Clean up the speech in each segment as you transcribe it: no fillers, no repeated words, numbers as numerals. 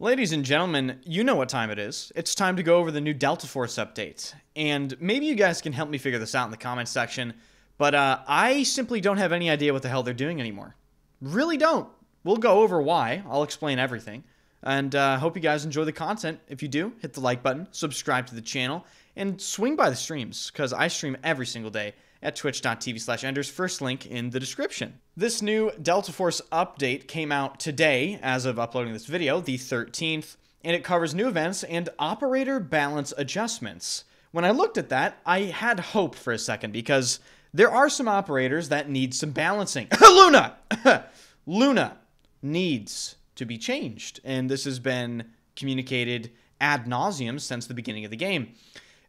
Ladies and gentlemen, you know what time it is. It's time to go over the new Delta Force update. And maybe you guys can help me figure this out in the comments section, but I simply don't have any idea what the hell they're doing anymore. Really don't. We'll go over why. I'll explain everything. And hope you guys enjoy the content. If you do, hit the like button, subscribe to the channel, and swing by the streams, because I stream every single day at twitch.tv/enders, first link in the description. This new Delta Force update came out today, as of uploading this video, the 13th, and it covers new events and operator balance adjustments. When I looked at that, I had hope for a second, because there are some operators that need some balancing. Luna! Luna needs to be changed, and this has been communicated ad nauseum since the beginning of the game.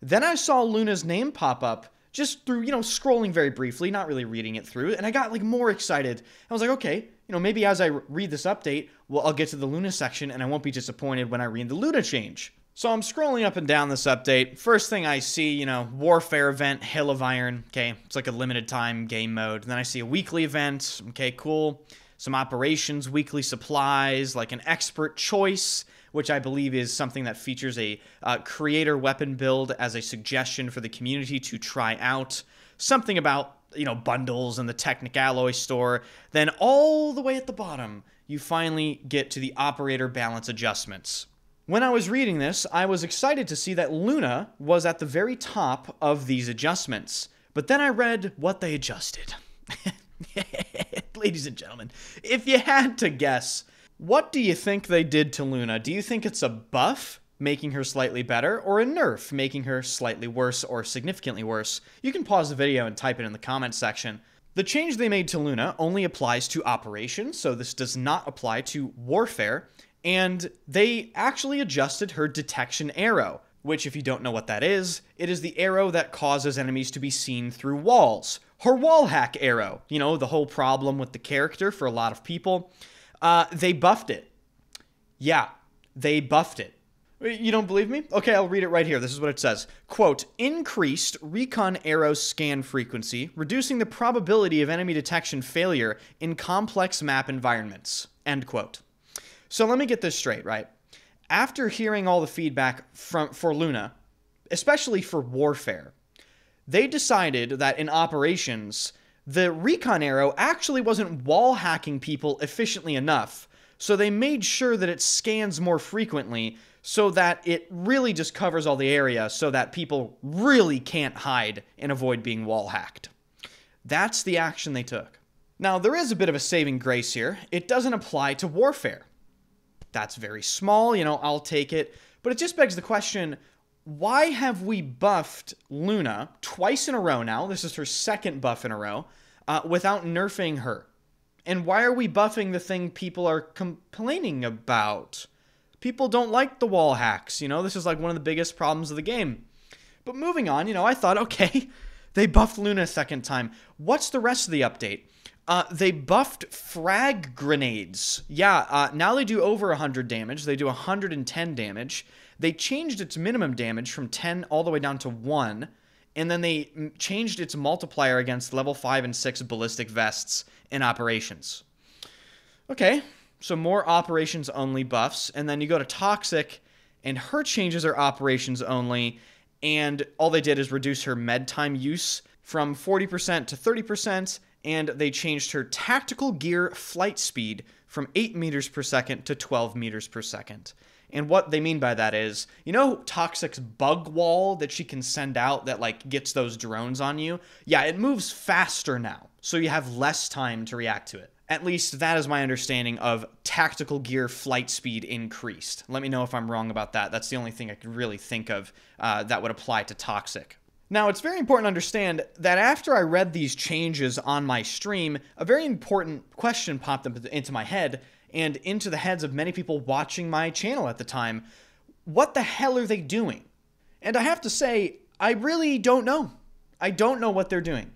Then I saw Luna's name pop up just through, scrolling very briefly, not really reading it through, and I got, more excited. I was like, okay, maybe as I read this update, well, I'll get to the Luna section, and I won't be disappointed when I read the Luna change. So I'm scrolling up and down this update. First thing I see, Warfare event, Hill of Iron, okay, it's like a limited time game mode. And then I see a weekly event, okay, cool. Some operations, weekly supplies, like an expert choice, which I believe is something that features a creator weapon build as a suggestion for the community to try out. Something about, bundles in the Technic Alloy store. Then all the way at the bottom, you finally get to the operator balance adjustments. When I was reading this, I was excited to see that Luna was at the very top of these adjustments. But then I read what they adjusted. Ladies and gentlemen, if you had to guess, what do you think they did to Luna? Do you think it's a buff, making her slightly better, or a nerf, making her slightly worse or significantly worse? You can pause the video and type it in the comments section. The change they made to Luna only applies to operations, so this does not apply to warfare, and they actually adjusted her detection arrow, which, if you don't know what that is, it is the arrow that causes enemies to be seen through walls. Her wall hack arrow, the whole problem with the character for a lot of people. They buffed it. Yeah, they buffed it. You don't believe me? Okay, I'll read it right here. This is what it says. Quote, increased recon arrow scan frequency, reducing the probability of enemy detection failure in complex map environments. End quote. So let me get this straight, right? After hearing all the feedback for Luna, especially for Warfare, they decided that in operations, the recon arrow actually wasn't wall hacking people efficiently enough, so they made sure that it scans more frequently so that it really just covers all the area so that people really can't hide and avoid being wall hacked. That's the action they took. Now, there is a bit of a saving grace here. It doesn't apply to Warfare. That's very small, I'll take it. But it just begs the question, why have we buffed Luna twice in a row now? This is her second buff in a row, without nerfing her. And why are we buffing the thing people are complaining about? People don't like the wall hacks, this is like one of the biggest problems of the game. But moving on, I thought, okay, they buffed Luna a second time. What's the rest of the update? They buffed frag grenades. Yeah, now they do over 100 damage. They do 110 damage. They changed its minimum damage from 10 all the way down to 1. And then they changed its multiplier against level 5 and 6 ballistic vests in operations. Okay, so more operations only buffs. And then you go to Toxic, and her changes are operations only. And all they did is reduce her med time use from 40% to 30%. And they changed her tactical gear flight speed from 8 meters per second to 12 meters per second. And what they mean by that is, Toxic's bug wall that she can send out that, gets those drones on you? Yeah, it moves faster now, so you have less time to react to it. At least that is my understanding of tactical gear flight speed increased. Let me know if I'm wrong about that. That's the only thing I could really think of that would apply to Toxic. Now, it's very important to understand that after I read these changes on my stream, a very important question popped up into my head and into the heads of many people watching my channel at the time. What the hell are they doing? And I have to say, I really don't know. I don't know what they're doing.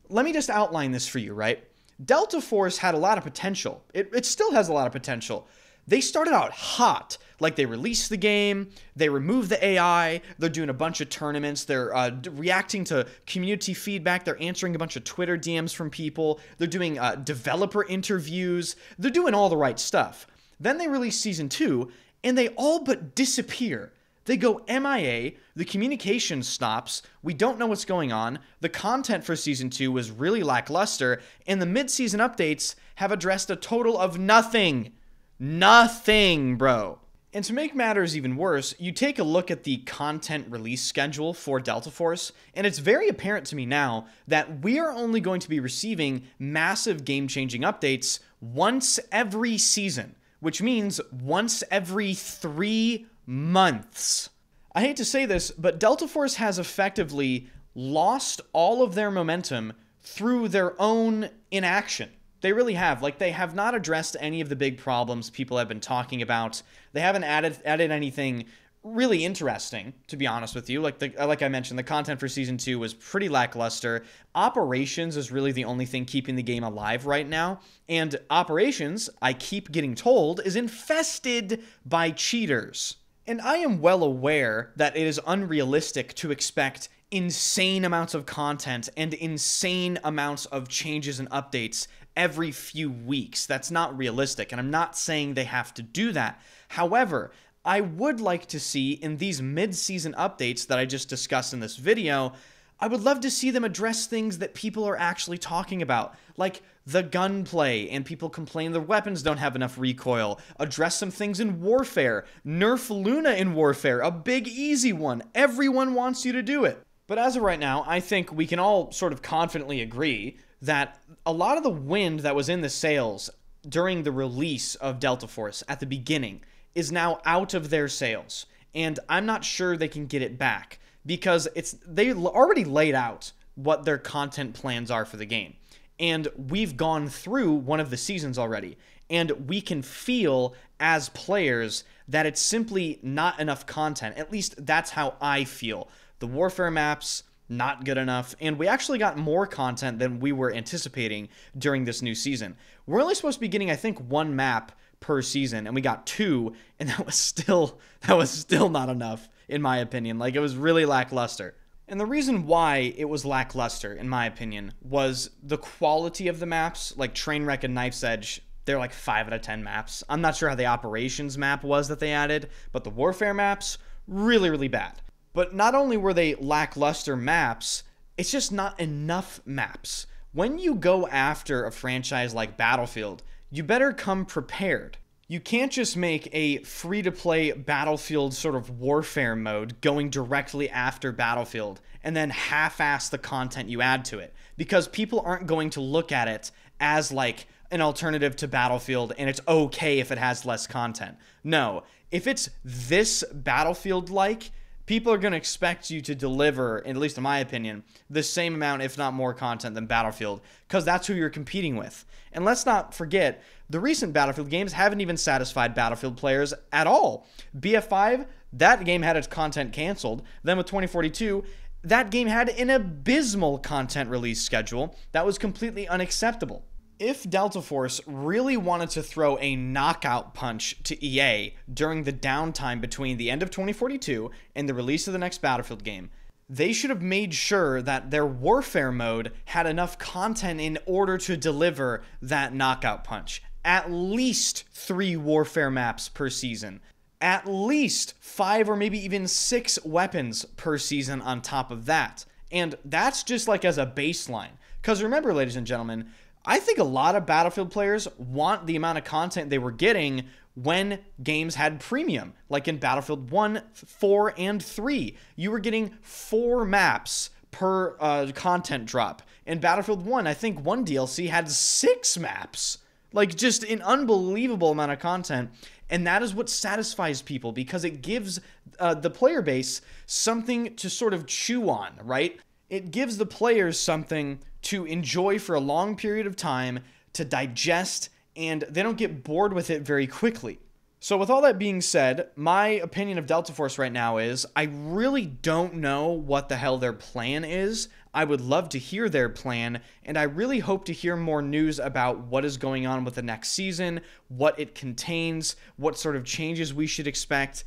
Let me just outline this for you, right? Delta Force had a lot of potential. It still has a lot of potential. They started out hot. They released the game, they removed the AI, they're doing a bunch of tournaments, they're reacting to community feedback, they're answering a bunch of Twitter DMs from people, they're doing developer interviews, they're doing all the right stuff. Then they released Season 2, and they all but disappear. They go MIA, the communication stops, we don't know what's going on, the content for Season 2 was really lackluster, and the mid-season updates have addressed a total of nothing. Nothing, bro. And to make matters even worse, you take a look at the content release schedule for Delta Force, and it's very apparent to me now that we are only going to be receiving massive game-changing updates once every season, which means once every 3 months. I hate to say this, but Delta Force has effectively lost all of their momentum through their own inaction. They really have. Like, they have not addressed any of the big problems people have been talking about. They haven't added anything really interesting, to be honest with you. Like I mentioned, the content for Season 2 was pretty lackluster. Operations is really the only thing keeping the game alive right now. And Operations, I keep getting told, is infested by cheaters. And I am well aware that it is unrealistic to expect insane amounts of content and insane amounts of changes and updates every few weeks. That's not realistic, and I'm not saying they have to do that. However, I would like to see in these mid-season updates that I just discussed in this video, I would love to see them address things that people are actually talking about, like the gunplay, and people complain their weapons don't have enough recoil. Address some things in Warfare. Nerf Luna in Warfare, a big easy one. Everyone wants you to do it. But as of right now, I think we can all sort of confidently agree that a lot of the wind that was in the sails during the release of Delta Force at the beginning is now out of their sails, and I'm not sure they can get it back because they already laid out what their content plans are for the game, and we've gone through one of the seasons already, and we can feel as players that it's simply not enough content. At least that's how I feel. The Warfare maps, not good enough, and we actually got more content than we were anticipating during this new season. We're only supposed to be getting, I think, 1 map per season, and we got 2, and that was still not enough, in my opinion. Like, it was really lackluster. And the reason why it was lackluster, in my opinion, was the quality of the maps. Like Trainwreck and Knife's Edge, they're like 5 out of 10 maps. I'm not sure how the Operations map was that they added, but the Warfare maps, really, really bad. But not only were they lackluster maps, it's just not enough maps. When you go after a franchise like Battlefield, you better come prepared. You can't just make a free-to-play Battlefield sort of Warfare mode going directly after Battlefield and then half-ass the content you add to it, because people aren't going to look at it as like an alternative to Battlefield and it's okay if it has less content. No, if it's this Battlefield-like, people are going to expect you to deliver, at least in my opinion, the same amount, if not more content than Battlefield, because that's who you're competing with. And let's not forget, the recent Battlefield games haven't even satisfied Battlefield players at all. BF5, that game had its content canceled. Then with 2042, that game had an abysmal content release schedule that was completely unacceptable. If Delta Force really wanted to throw a knockout punch to EA during the downtime between the end of 2042 and the release of the next Battlefield game, they should have made sure that their Warfare mode had enough content in order to deliver that knockout punch. At least 3 Warfare maps per season. At least 5 or maybe even 6 weapons per season on top of that. And that's just like as a baseline. Because remember, ladies and gentlemen, I think a lot of Battlefield players want the amount of content they were getting when games had premium. Like in Battlefield 1, 4, and 3. You were getting 4 maps per content drop. In Battlefield 1, I think one DLC had 6 maps. Like, just an unbelievable amount of content. And that is what satisfies people, because it gives the player base something to sort of chew on, right? It gives the players something to enjoy for a long period of time, to digest, and they don't get bored with it very quickly. So with all that being said, my opinion of Delta Force right now is, I really don't know what the hell their plan is. I would love to hear their plan, and I really hope to hear more news about what is going on with the next season, what it contains, what sort of changes we should expect,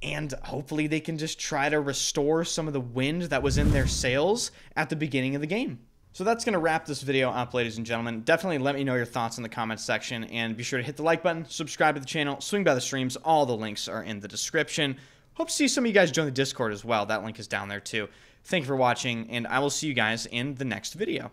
and hopefully they can just try to restore some of the wind that was in their sails at the beginning of the game. So that's going to wrap this video up, ladies and gentlemen. Definitely let me know your thoughts in the comments section, and be sure to hit the like button, subscribe to the channel, swing by the streams. All the links are in the description. Hope to see some of you guys join the Discord as well. That link is down there too. Thank you for watching, and I will see you guys in the next video.